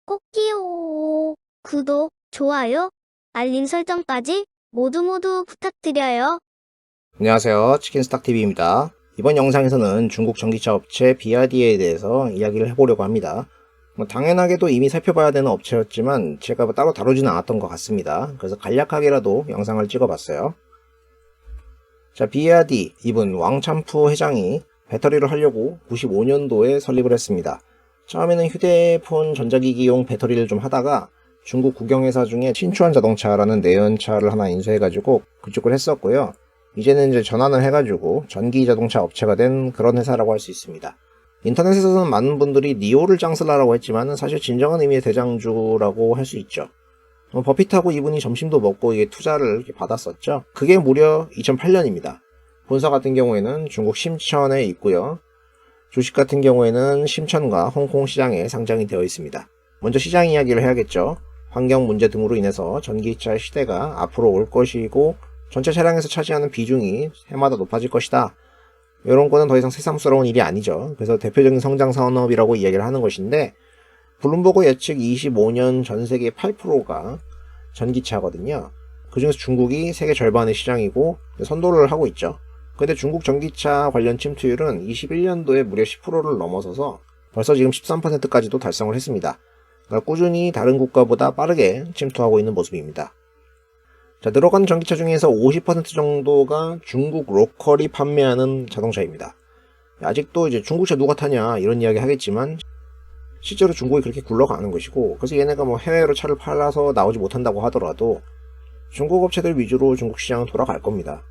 꼭지요. 구독, 좋아요, 알림 설정까지 모두 부탁드려요. 안녕하세요, 치킨스탁TV입니다. 이번 영상에서는 중국 전기차 업체 BYD에 대해서 이야기를 해보려고 합니다. 당연하게도 이미 살펴봐야 되는 업체였지만 제가 따로 다루지는 않았던 것 같습니다. 그래서 간략하게라도 영상을 찍어봤어요. 자, BYD 이분 왕찬푸 회장이 배터리를 하려고 95년도에 설립을 했습니다. 처음에는 휴대폰 전자기기용 배터리를 좀 하다가 중국 국영회사 중에 신추안 자동차라는 내연차를 하나 인수해가지고 그쪽을 했었고요. 이제는 이제 전환을 해가지고 전기 자동차 업체가 된 그런 회사라고 할 수 있습니다. 인터넷에서는 많은 분들이 니오를 짱슬라라고 했지만 사실 진정한 의미의 대장주라고 할 수 있죠. 버핏하고 이분이 점심도 먹고 이게 투자를 이렇게 받았었죠. 그게 무려 2008년입니다. 본사 같은 경우에는 중국 심천에 있고요. 주식 같은 경우에는 심천과 홍콩 시장에 상장이 되어 있습니다. 먼저 시장 이야기를 해야겠죠. 환경 문제 등으로 인해서 전기차 시대가 앞으로 올 것이고 전체 차량에서 차지하는 비중이 해마다 높아질 것이다. 이런 거는 더 이상 새삼스러운 일이 아니죠. 그래서 대표적인 성장 산업이라고 이야기를 하는 것인데 블룸버그 예측 25년 전 세계 8%가 전기차거든요. 그중에서 중국이 세계 절반의 시장이고 선도를 하고 있죠. 근데 중국 전기차 관련 침투율은 21년도에 무려 10%를 넘어서서 벌써 지금 13%까지도 달성을 했습니다. 그러니까 꾸준히 다른 국가보다 빠르게 침투하고 있는 모습입니다. 자, 들어가는 전기차 중에서 50% 정도가 중국 로컬이 판매하는 자동차입니다. 아직도 이제 중국차 누가 타냐 이런 이야기 하겠지만 실제로 중국이 그렇게 굴러가는 것이고, 그래서 얘네가 뭐 해외로 차를 팔아서 나오지 못한다고 하더라도 중국 업체들 위주로 중국 시장은 돌아갈 겁니다.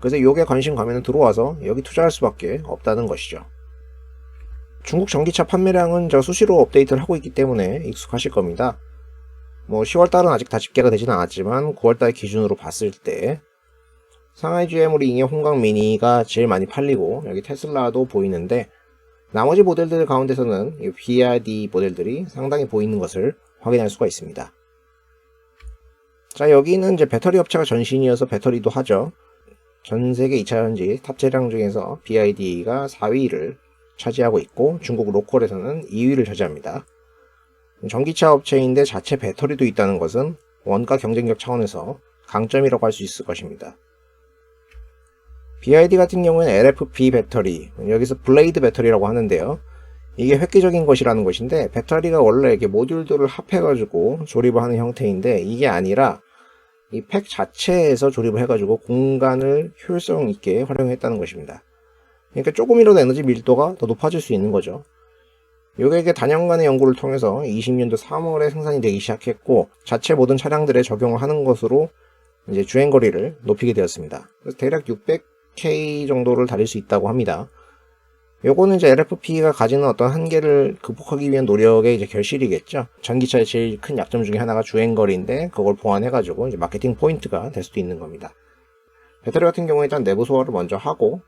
그래서 이게 관심 가면 들어와서 여기 투자할 수밖에 없다는 것이죠. 중국 전기차 판매량은 제가 수시로 업데이트를 하고 있기 때문에 익숙하실 겁니다. 10월달은 아직 다 집계가 되지는 않았지만 9월달 기준으로 봤을 때 상하이 GM링의 홍강 미니가 제일 많이 팔리고 여기 테슬라도 보이는데 나머지 모델들 가운데서는 이 BYD 모델들이 상당히 보이는 것을 확인할 수가 있습니다. 자, 여기는 이제 배터리 업체가 전신이어서 배터리도 하죠. 전 세계 2차 전지 탑 차량 중에서 BYD가 4위를 차지하고 있고 중국 로컬에서는 2위를 차지합니다. 전기차 업체인데 자체 배터리도 있다는 것은 원가 경쟁력 차원에서 강점이라고 할 수 있을 것입니다. BYD 같은 경우에는 LFP 배터리, 여기서 블레이드 배터리라고 하는데요. 이게 획기적인 것이라는 것인데 배터리가 원래 이렇게 모듈들을 합해가지고 조립을 하는 형태인데 이게 아니라 이 팩 자체에서 조립을 해가지고 공간을 효율성 있게 활용했다는 것입니다. 그러니까 조금이라도 에너지 밀도가 더 높아질 수 있는 거죠. 요게 단연간의 연구를 통해서 20년도 3월에 생산이 되기 시작했고 자체 모든 차량들에 적용을 하는 것으로 이제 주행거리를 높이게 되었습니다. 그래서 대략 600km 정도를 달릴 수 있다고 합니다. 요거는 이제 LFP가 가지는 어떤 한계를 극복하기 위한 노력의 이제 결실이겠죠. 전기차의 제일 큰 약점 중에 하나가 주행거리인데 그걸 보완해가지고 이제 마케팅 포인트가 될 수도 있는 겁니다. 배터리 같은 경우에 일단 내부 소화를 먼저 하고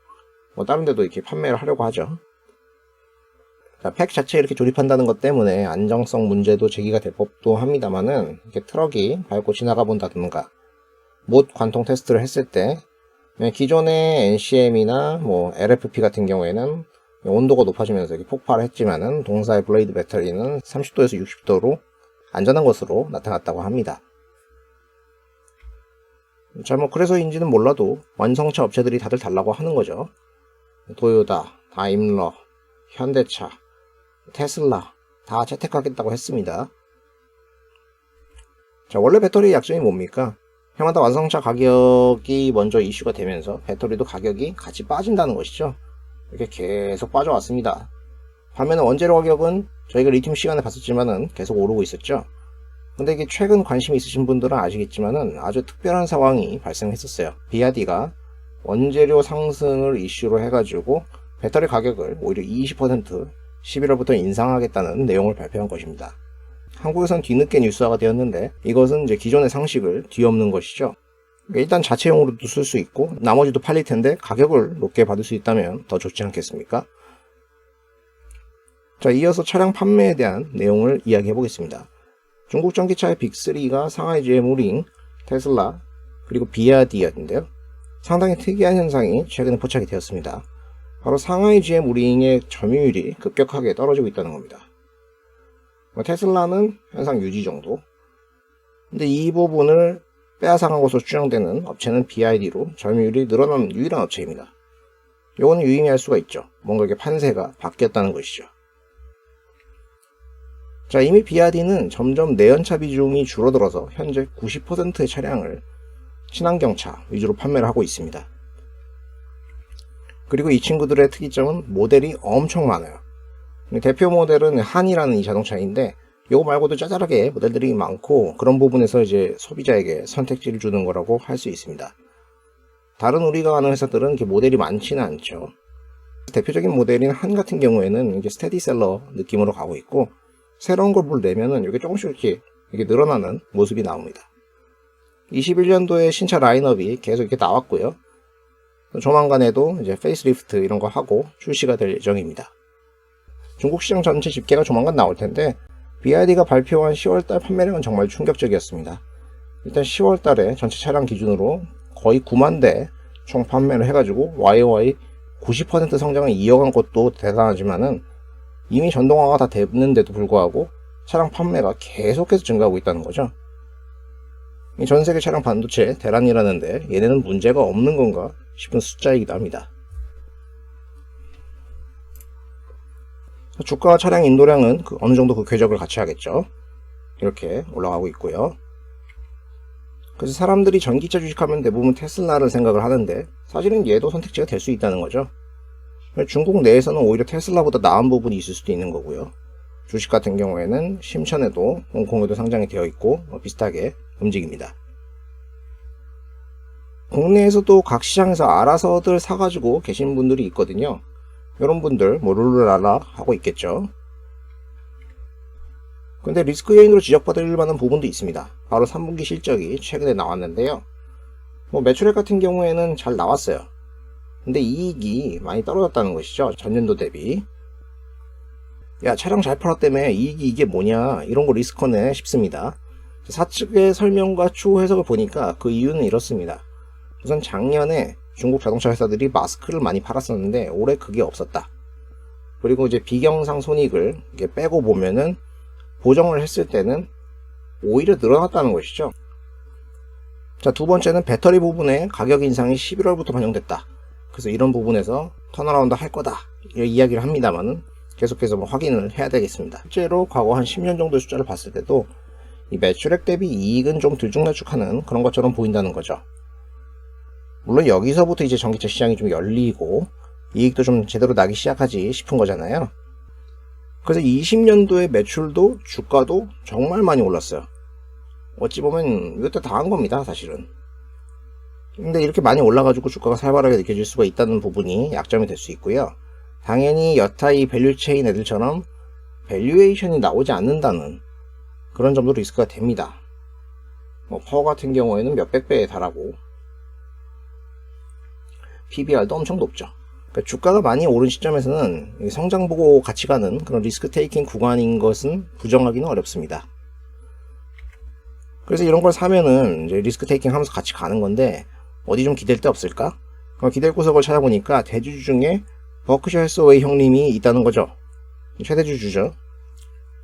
다른 데도 이렇게 판매를 하려고 하죠. 자, 팩 자체에 이렇게 조립한다는 것 때문에 안정성 문제도 제기가 될 법도 합니다만은 이렇게 트럭이 밟고 지나가 본다든가 못 관통 테스트를 했을 때 기존의 NCM이나 LFP 같은 경우에는 온도가 높아지면서 이렇게 폭발을 했지만은 동사의 블레이드 배터리는 30도에서 60도로 안전한 것으로 나타났다고 합니다. 자, 그래서인지는 몰라도 완성차 업체들이 다들 달라고 하는 거죠. 도요타, 다임러, 현대차, 테슬라 다 채택하겠다고 했습니다. 자, 원래 배터리의 약점이 뭡니까? 해마다 완성차 가격이 먼저 이슈가 되면서 배터리도 가격이 같이 빠진다는 것이죠. 이렇게 계속 빠져왔습니다. 반면에 원재료 가격은 저희가 리튬 시간에 봤었지만은 계속 오르고 있었죠. 근데 이게 최근 관심 있으신 분들은 아시겠지만은 아주 특별한 상황이 발생했었어요. BYD가 원재료 상승을 이슈로 해가지고 배터리 가격을 오히려 20% 11월부터 인상하겠다는 내용을 발표한 것입니다. 한국에선 뒤늦게 뉴스화가 되었는데 이것은 이제 기존의 상식을 뒤엎는 것이죠. 일단 자체용으로도 쓸 수 있고 나머지도 팔릴 텐데 가격을 높게 받을 수 있다면 더 좋지 않겠습니까? 자, 이어서 차량 판매에 대한 내용을 이야기해 보겠습니다. 중국 전기차의 빅3가 상하이 GM링, 테슬라, 그리고 BYD였는데요. 상당히 특이한 현상이 최근에 포착이 되었습니다. 바로 상하이 GM링의 점유율이 급격하게 떨어지고 있다는 겁니다. 테슬라는 현상 유지 정도. 근데 이 부분을 빼앗아간 것으로 추정되는 업체는 BYD로 점유율이 늘어난 유일한 업체입니다. 요거는 유의미할 수가 있죠. 뭔가 이게 판세가 바뀌었다는 것이죠. 자, 이미 BYD는 점점 내연차 비중이 줄어들어서 현재 90%의 차량을 친환경차 위주로 판매를 하고 있습니다. 그리고 이 친구들의 특이점은 모델이 엄청 많아요. 대표 모델은 한이라는 이 자동차인데 요거 말고도 짜잘하게 모델들이 많고 그런 부분에서 이제 소비자에게 선택지를 주는 거라고 할 수 있습니다. 다른 우리가 아는 회사들은 이렇게 모델이 많지는 않죠. 대표적인 모델인 한 같은 경우에는 이게 스테디셀러 느낌으로 가고 있고 새로운 걸 내면은 이게 조금씩 이렇게 늘어나는 모습이 나옵니다. 21년도에 신차 라인업이 계속 이렇게 나왔고요. 조만간에도 이제 페이스리프트 이런 거 하고 출시가 될 예정입니다. 중국 시장 전체 집계가 조만간 나올 텐데 BYD가 발표한 10월달 판매량은 정말 충격적이었습니다. 일단 10월달에 전체 차량 기준으로 거의 9만 대 총 판매를 해가지고 YOY 90% 성장을 이어간 것도 대단하지만은 이미 전동화가 다 됐는데도 불구하고 차량 판매가 계속해서 증가하고 있다는 거죠. 전 세계 차량 반도체 대란이라는데 얘네는 문제가 없는 건가 싶은 숫자이기도 합니다. 주가와 차량 인도량은 어느 정도 그 궤적을 같이 하겠죠. 이렇게 올라가고 있고요. 그래서 사람들이 전기차 주식하면 대부분 테슬라를 생각을 하는데 사실은 얘도 선택지가 될 수 있다는 거죠. 중국 내에서는 오히려 테슬라보다 나은 부분이 있을 수도 있는 거고요. 주식 같은 경우에는 심천에도 홍콩에도 상장이 되어 있고 비슷하게 움직입니다. 국내에서도 각 시장에서 알아서들 사가지고 계신 분들이 있거든요. 이런 분들 룰루랄라 하고 있겠죠. 근데 리스크 요인으로 지적받을 만한 부분도 있습니다. 바로 3분기 실적이 최근에 나왔는데요. 매출액 같은 경우에는 잘 나왔어요. 근데 이익이 많이 떨어졌다는 것이죠. 전년도 대비. 야, 차량 잘 팔았다며 이익이 이게 뭐냐, 이런 거 리스커네 싶습니다. 사측의 설명과 추후 해석을 보니까 그 이유는 이렇습니다. 우선 작년에 중국 자동차 회사들이 마스크를 많이 팔았었는데 올해 그게 없었다. 그리고 이제 비경상 손익을 이렇게 빼고 보면은 보정을 했을 때는 오히려 늘어났다는 것이죠. 자, 두 번째는 배터리 부분에 가격 인상이 11월부터 반영됐다. 그래서 이런 부분에서 턴어라운드 할 거다, 이런 이야기를 합니다만은 계속해서 확인을 해야 되겠습니다. 실제로 과거 한 10년 정도의 숫자를 봤을 때도 이 매출액 대비 이익은 좀 들쭉날쭉하는 그런 것처럼 보인다는 거죠. 물론 여기서부터 이제 전기차 시장이 좀 열리고 이익도 좀 제대로 나기 시작하지 싶은 거잖아요. 그래서 20년도에 매출도 주가도 정말 많이 올랐어요. 어찌 보면 이것도 다 한 겁니다, 사실은. 근데 이렇게 많이 올라가지고 주가가 살벌하게 느껴질 수가 있다는 부분이 약점이 될 수 있고요. 당연히 여타 이 밸류체인 애들처럼 밸류에이션이 나오지 않는다는 그런 점도 리스크가 됩니다. 파워 같은 경우에는 몇백 배에 달하고 PBR도 엄청 높죠. 그러니까 주가가 많이 오른 시점에서는 성장 보고 같이 가는 그런 리스크 테이킹 구간인 것은 부정하기는 어렵습니다. 그래서 이런 걸 사면은 이제 리스크 테이킹 하면서 같이 가는 건데 어디 좀 기댈 데 없을까? 기댈 구석을 찾아보니까 대주주 중에 버크셔 해서웨이 형님이 있다는 거죠. 최대주 주죠.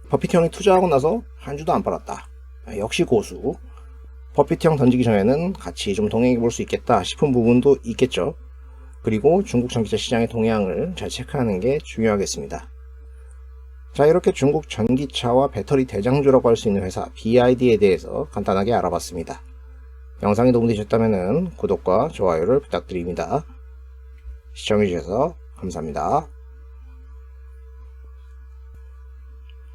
버핏 형이 투자하고 나서 한 주도 안 팔았다. 역시 고수. 버핏 형 던지기 전에는 같이 좀 동행해 볼 수 있겠다 싶은 부분도 있겠죠. 그리고 중국 전기차 시장의 동향을 잘 체크하는 게 중요하겠습니다. 자, 이렇게 중국 전기차와 배터리 대장주라고 할 수 있는 회사 BYD에 대해서 간단하게 알아봤습니다. 영상이 도움되셨다면 구독과 좋아요를 부탁드립니다. 시청해주셔서 감사합니다.